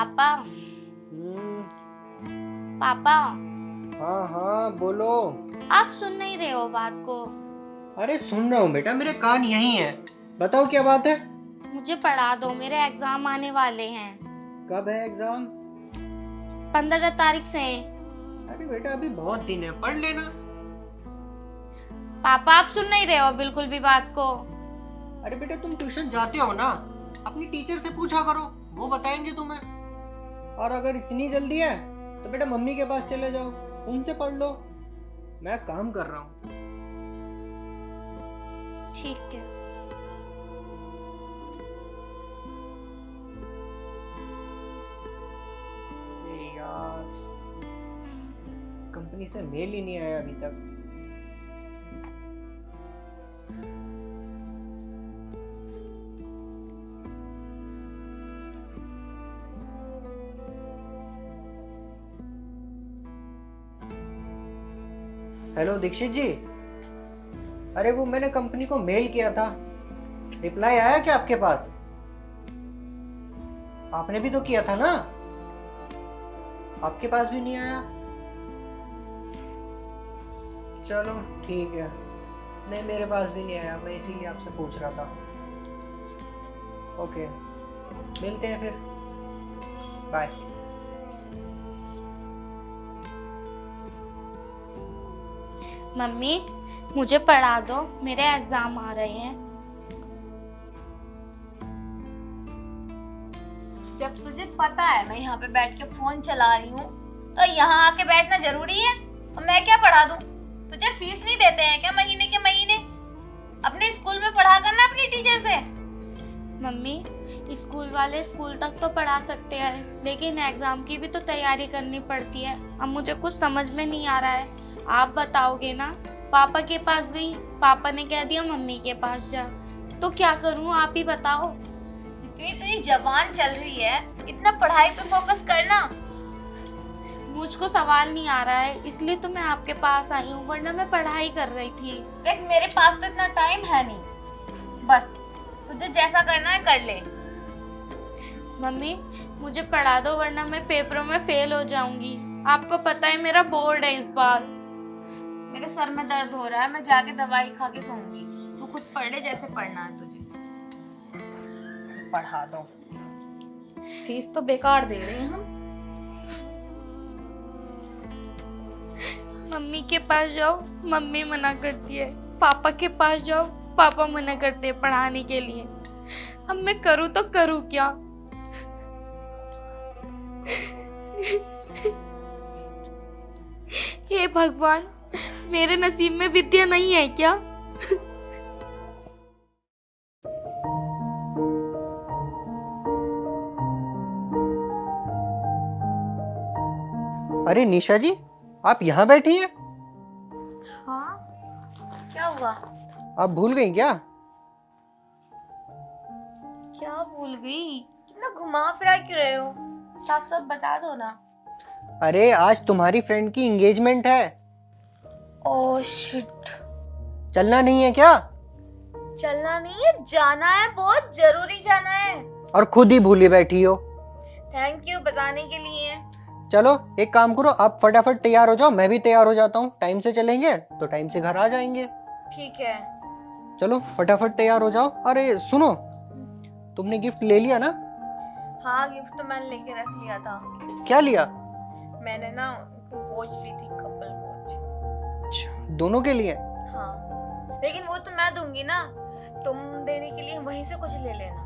पापा। हम्म। पापा, हाँ हाँ बोलो। आप सुन नहीं रहे हो बात को। अरे सुन रहा हूँ बेटा, मेरे कान यहीं है। बताओ क्या बात है। मुझे पढ़ा दो, मेरे एग्जाम आने वाले हैं। कब है एग्जाम? 15 तारीख से हैं। अरे बेटा अभी बहुत दिन है, पढ़ लेना। पापा, आप सुन नहीं रहे हो बिल्कुल भी बात को। अरे बेटा तुम ट्यूशन जाते हो ना, अपनी टीचर से पूछा करो, वो बताएंगे तुम्हें। और अगर इतनी जल्दी है तो बेटा मम्मी के पास चले जाओ, उनसे पढ़ लो। मैं काम कर रहा हूँ। ठीक है। अरे यार, कंपनी से मेल ही नहीं आया अभी तक। हेलो दीक्षित जी। अरे वो मैंने कंपनी को मेल किया था, रिप्लाई आया क्या आपके पास? आपने भी तो किया था ना, आपके पास भी नहीं आया। चलो ठीक है, नहीं मेरे पास भी नहीं आया, मैं इसीलिए आपसे पूछ रहा था। ओके, मिलते हैं फिर, बाय। मम्मी, मुझे पढ़ा दो, मेरे एग्जाम आ रहे हैं। जब तुझे पता है मैं यहाँ पे बैठ के फोन चला रही हूँ तो यहाँ आके बैठना जरूरी है? और मैं क्या पढ़ा दूँ? तुझे फीस नहीं देते हैं क्या महीने के महीने? अपने स्कूल में पढ़ा करना अपनी टीचर से। मम्मी, स्कूल वाले स्कूल तक तो पढ़ा सकते हैं, लेकिन एग्जाम की भी तो तैयारी करनी पड़ती है। अब मुझे कुछ समझ में नहीं आ रहा है, आप बताओगे ना। पापा के पास गई, पापा ने कह दिया मम्मी के पास जा, तो क्या करूं, आप ही बताओ। जितनी तेरी जबान चल रही है इतना पढ़ाई पे फोकस करना। मुझको सवाल नहीं आ रहा है, इसलिए तो मैं आपके पास आई हूँ, वरना मैं पढ़ाई कर रही थी। देख मेरे पास तो इतना टाइम है नहीं, बस तुझे जैसा करना है कर ले। मम्मी, मुझे पढ़ा दो, वरना मैं पेपरों में फेल हो जाऊंगी। आपको पता है मेरा बोर्ड है इस बार। मेरे सर में दर्द हो रहा है, मैं जाके दवाई खा के सोऊंगी। तू खुद पढ़ ले जैसे पढ़ना है तुझे। इसे पढ़ा दो, फीस तो बेकार दे रहे हैं हम। मम्मी के पास जाओ, मम्मी मना करती है। पापा के पास जाओ, पापा मना करते हैं पढ़ाने के लिए। अब मैं करूँ तो करूँ क्या? हे भगवान, मेरे नसीब में विद्या नहीं है क्या? अरे निशा जी, आप यहाँ बैठी हैं? हाँ, क्या हुआ? आप भूल गई क्या? क्या भूल गई? कितना घुमा फिरा क्यों रहे हो? साफ साफ बता दो ना। अरे आज तुम्हारी फ्रेंड की एंगेजमेंट है। Oh shit. चलना नहीं है क्या? चलना नहीं है, जाना है, बहुत जरूरी जाना है। और खुद ही भूली बैठी हो। थैंक यू बताने के लिए। चलो एक काम करो, आप फटाफट तैयार हो जाओ, मैं भी तैयार हो जाता हूँ। टाइम से चलेंगे तो टाइम से घर आ जाएंगे। ठीक है। चलो फटाफट तैयार हो जाओ। अरे सुनो, तुमने गिफ्ट ले लिया ना? हाँ, गिफ्ट तो मैंने लेके रख लिया था। क्या लिया? मैंने ना उनको वॉच ली थी, कपल वॉच। अच्छा, दोनों के लिए? हाँ, लेकिन वो तो मैं दूंगी ना, तुम देने के लिए वहीं से कुछ ले लेना।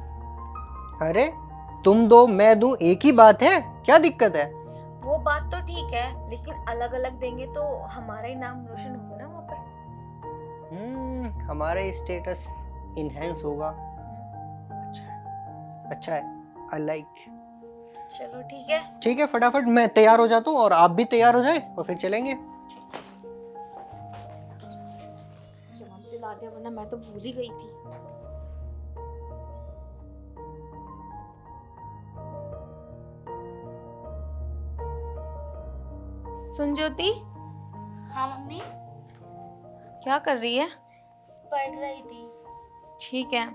अरे तुम दो मैं दूं, एक ही बात है, क्या दिक्कत है? वो बात तो ठीक है, लेकिन अलग अलग देंगे तो हमारा ही नाम रोशन होगा ना वहाँ पर। हमारा स्टेटस इनहेंस होगा। अच्छा, अच्छा है, आई लाइक। चलो ठीक है। ठीक है, फटाफट मैं तैयार हो जाता हूँ और आप भी तैयार हो जाए और फिर चलेंगे। दिला दिया, वरना मैं तो भूल ही गई थी। सुन ज्योति। हाँ मम्मी। क्या कर रही है? पढ़ रही थी। ठीक है।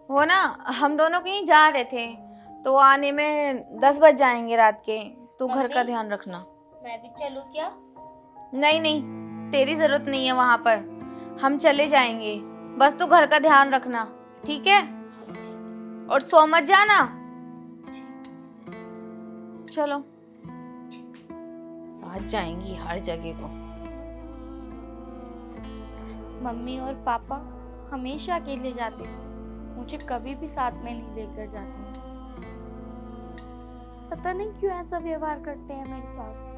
वो ना हम दोनों कहीं जा रहे थे, तो आने में 10 बज जाएंगे रात के। तू घर का मम्मी? ध्यान रखना। मैं भी चलूँ क्या? नहीं नहीं, तेरी जरूरत नहीं है वहां पर, हम चले जाएंगे। बस तू घर का ध्यान रखना, ठीक है? और सो मत जाना। चलो, साथ जाएंगी हर जगह को। मम्मी और पापा हमेशा अकेले जाते हैं, मुझे कभी भी साथ में नहीं लेकर जाते हैं। पता नहीं क्यों ऐसा व्यवहार करते हैं मेरे साथ।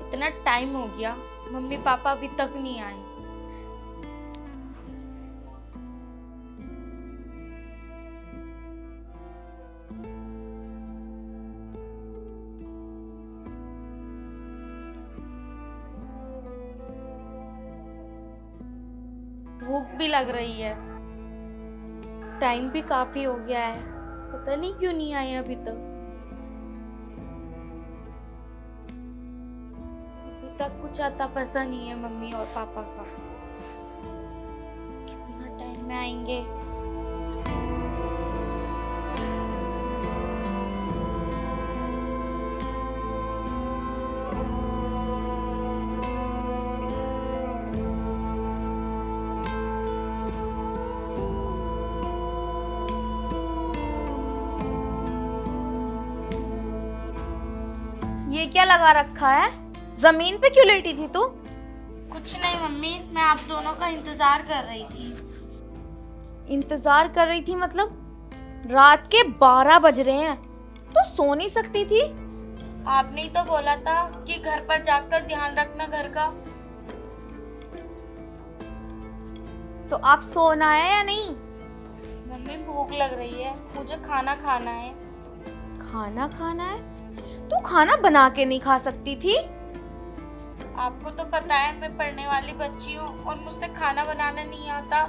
इतना टाइम हो गया, मम्मी पापा अभी तक नहीं आए। भूख भी लग रही है, टाइम भी काफी हो गया है, पता नहीं क्यों नहीं आए अभी तक। अभी तक कुछ आता पता नहीं है मम्मी और पापा का, कितना टाइम में आएंगे। ये क्या लगा रखा है? जमीन पे क्यों लेटी थी तू? कुछ नहीं मम्मी, मैं आप दोनों का इंतजार कर रही थी। इंतजार कर रही थी मतलब? रात के 12 बज रहे हैं, तो सो नहीं सकती थी? आपने ही तो बोला था कि घर पर जाकर ध्यान रखना घर का। तो आप सोना है या नहीं? मम्मी भूख लग रही है, मुझे खाना खाना है। खाना खाना है? तू खाना बना के नहीं खा सकती थी? आपको तो पता है मैं पढ़ने वाली बच्ची हूँ और मुझसे खाना बनाना नहीं आता।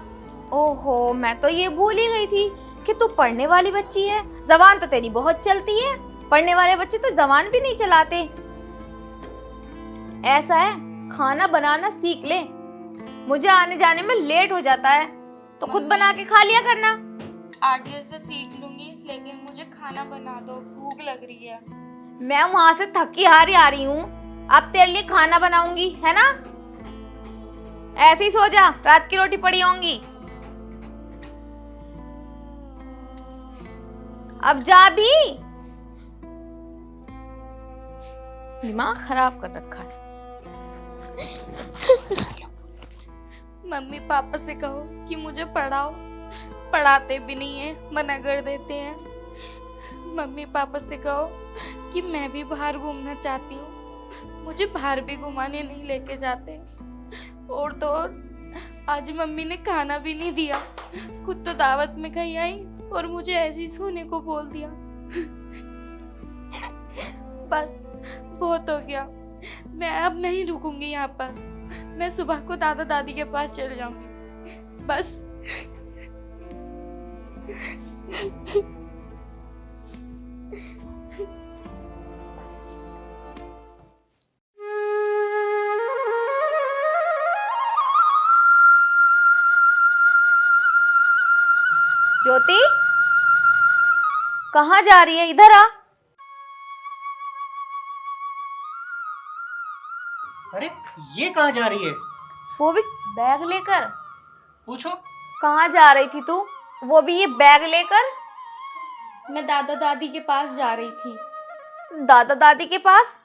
ओहो, मैं तो ये भूल ही गई थी कि तू पढ़ने वाली बच्ची है। जबान तो तेरी बहुत चलती है, पढ़ने वाले बच्चे तो जबान भी नहीं चलाते। ऐसा है, खाना बनाना सीख ले, मुझे आने जाने में लेट हो जाता है, तो खुद बना के खा लिया करना। आगे से सीख लूंगी, लेकिन मुझे खाना बना दो, भूख लग रही है। मैं वहां से थकी हारी आ रही हूँ, अब तेरे लिए खाना बनाऊंगी, है ना? ऐसे ही सो जा, रात की रोटी पड़ी होंगी। अब जा भी, दिमाग खराब कर रखा है। मम्मी पापा से कहो कि मुझे पढ़ाओ, पढ़ाते भी नहीं है, मना कर देते हैं। मम्मी पापा से कहो कि मैं भी बाहर घूमना चाहती हूँ, मुझे बाहर भी घुमाने नहीं लेके जाते। और तो और आज मम्मी ने खाना भी नहीं दिया, खुद तो दावत में कहीं आई और मुझे ऐसे ही सोने को बोल दिया। बस बहुत हो गया, मैं अब नहीं रुकूंगी यहाँ पर, मैं सुबह को दादा दादी के पास चले जाऊंगी बस। ज्योति, कहाँ जा रही है? इधर आ। अरे ये कहाँ जा रही है? वो भी बैग लेकर? पूछो। कहाँ जा रही थी तू, वो भी ये बैग लेकर? मैं दादा दादी के पास जा रही थी। दादा दादी के पास?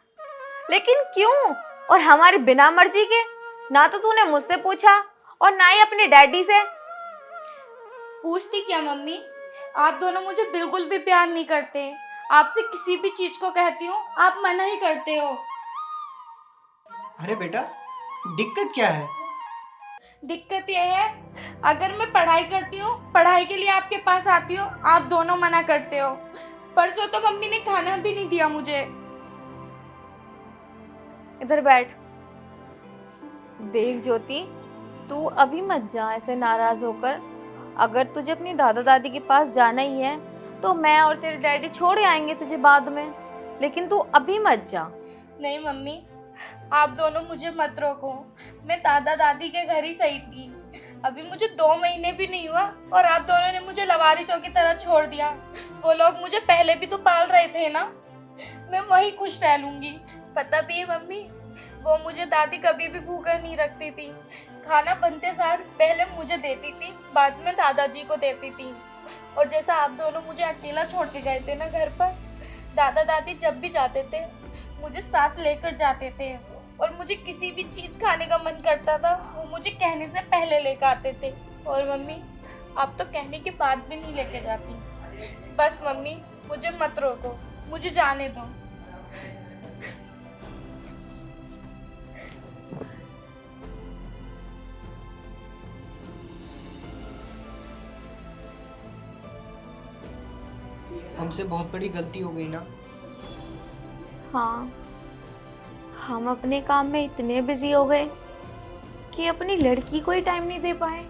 लेकिन क्यों, और हमारी बिना मर्जी के? ना तो तूने मुझसे पूछा और ना ही अपने डैडी से। पूछती क्या मम्मी, आप दोनों मुझे बिल्कुल भी प्यार नहीं करते। आपसे किसी भी चीज को कहती हूँ, आप मना ही करते हो। अरे बेटा, दिक्कत क्या है? दिक्कत यह है, अगर मैं पढ़ाई करती हूँ, पढ़ाई के लिए आपके पास आती हूँ, आप दोनों मना करते हो। परसों तो मम्मी ने खाना भी नहीं दिया मुझे। इधर बैठ। देख ज्योति, तू अभी मत जा ऐसे नाराज होकर। अगर तुझे अपनी दादा दादी के पास जाना ही है तो मैं और तेरे डैडी छोड़ आएंगे तुझे बाद में। लेकिन तू अभी मत जा। नहीं मम्मी, आप दोनों मुझे मत रोको। मैं दादा दादी के घर ही सही थी। अभी मुझे 2 महीने भी नहीं हुआ और आप दोनों ने मुझे लवारिसों की तरह छोड़ दिया। वो लोग मुझे पहले भी तो पाल रहे थे ना, मैं वहीं खुश रह लूंगी। पता भी है मम्मी, वो मुझे दादी कभी भी भूखा नहीं रखती थी। खाना बनते सार पहले मुझे देती थी, बाद में दादाजी को देती थी। और जैसा आप दोनों मुझे अकेला छोड़ के गए थे ना घर पर, दादा दादी जब भी जाते थे मुझे साथ लेकर जाते थे। और मुझे किसी भी चीज खाने का मन करता था वो मुझे कहने से पहले लेकर आते थे। और मम्मी, आप तो कहने के बाद भी नहीं लेके जाती। बस मम्मी, मुझे मत रोको, मुझे जाने दो। हमसे बहुत बड़ी गलती हो गई ना। हाँ, हम अपने काम में इतने बिजी हो गए कि अपनी लड़की को ही टाइम नहीं दे पाए।